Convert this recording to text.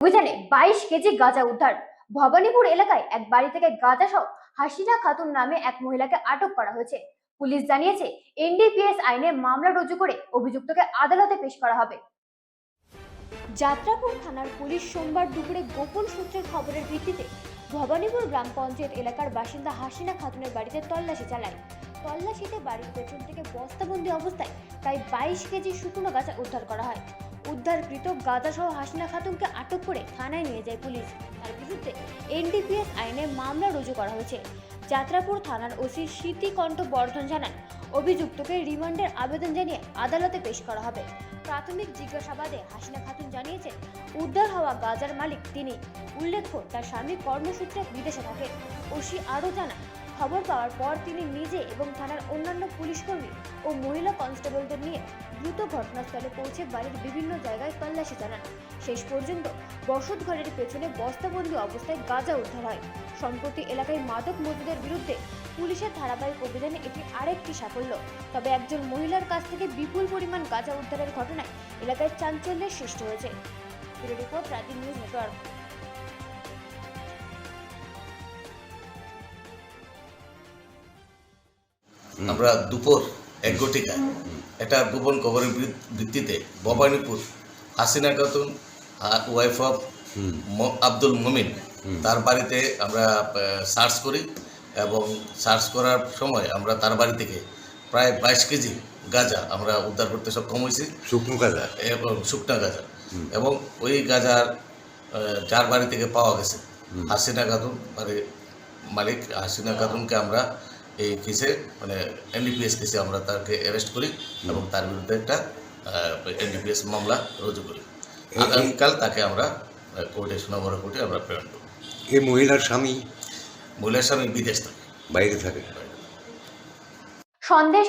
অভিযানে 22 কেজি গাঁজা উদ্ধার। ভবানীপুর এলাকায় এক বাড়ি থেকে গাঁজা সহ হাসিনা খাতুন নামে এক মহিলাকে আটক করা হয়েছে। পুলিশ জানিয়েছে এনডিপিএস আইনে মামলা রুজু করে অভিযুক্তকে আদালতে পেশ করা হবে। যাত্রাপুর থানার পুলিশ সোমবার দুপুরে গোপন সূত্রের খবরের ভিত্তিতে ভবানীপুর গ্রাম পঞ্চায়েত এলাকার বাসিন্দা হাসিনা খাতুনের বাড়িতে তল্লাশি চালায়। তল্লাশিতে বাড়ির পেছন থেকে বস্তাবন্দি অবস্থায় প্রায় 22 কেজি শুকনো গাঁজা উদ্ধার করা হয়। উদ্ধারকৃত গাঁজা সহ হাসিনা খাতুনকে আটক করে থানায় নিয়ে যায় পুলিশ। তার বিরুদ্ধে এনডিপিএস আইনে মামলা রুজু করা হয়েছে। যাত্রাপুর থানার ওসি স্মৃতিকণ্ঠ বর্ধন জানান, অভিযুক্তকে রিমান্ডের আবেদন জানিয়ে আদালতে পেশ করা হবে। প্রাথমিক জিজ্ঞাসাবাদে হাসিনা খাতুন জানিয়েছেন উদ্ধার হওয়া গাঁজার মালিক তিনি। উল্লেখ্য, তার স্বামী কর্মসূত্রে বিদেশে থাকে। ওসি আরও জানান, খবর পাওয়ার পর তিনি নিজে এবং থানার অন্যান্য পুলিশকর্মী ও মহিলা কনস্টেবলদের নিয়ে দ্রুত ঘটনাস্থলে পৌঁছে বাড়ির বিভিন্ন জায়গায় তল্লাশি চালান। শেষ পর্যন্ত বসত ঘরের পেছনে বস্তাবন্দি অবস্থায় গাঁজা উদ্ধার হয়। সম্প্রতি এলাকায় মাদক মজুদের বিরুদ্ধে পুলিশের ধারাবাহিক অভিযানে এটি আরেকটি সাফল্য। তবে একজন মহিলার কাছ থেকে বিপুল পরিমাণ গাঁজা উদ্ধারের ঘটনায় এলাকায় চাঞ্চল্যের সৃষ্টি হয়েছে। ব্যুরো রিপোর্ট, রাজি নিউজ নেটওয়ার্ক। আমরা দুপুর 1 ঘটিকায় একটা গোপন খবরের ভিত্তিতে ভবানীপুর হাসিনা খাতুন ওয়াইফ অফ আব্দুল মুমিন তার বাড়িতে আমরা সার্চ করি এবং সার্চ করার সময় আমরা তার বাড়ি থেকে প্রায় 22 কেজি গাঁজা আমরা উদ্ধার করতে সক্ষম হয়েছি। শুকনো গাঁজা এবং শুকনো গাঁজা, এবং ওই গাঁজার যার বাড়ি থেকে পাওয়া গেছে হাসিনা খাতুন বাড়ির মালিক হাসিনা খাতুনকে আমরা এই কেসে মানে এনডিপিএস কেসে আমরা তাকে অ্যারেস্ট করি এবং তার বিরুদ্ধে একটা এনডিপিএস মামলা রুজু করি। আগামীকাল তাকে আমরা কোর্টে সোনামুড়া কোর্টে আমরা প্রেরণ করব। এই মহিলার স্বামী মহিলার স্বামী বিদেশ থাকে, বাইরে থাকে। সন্দেশ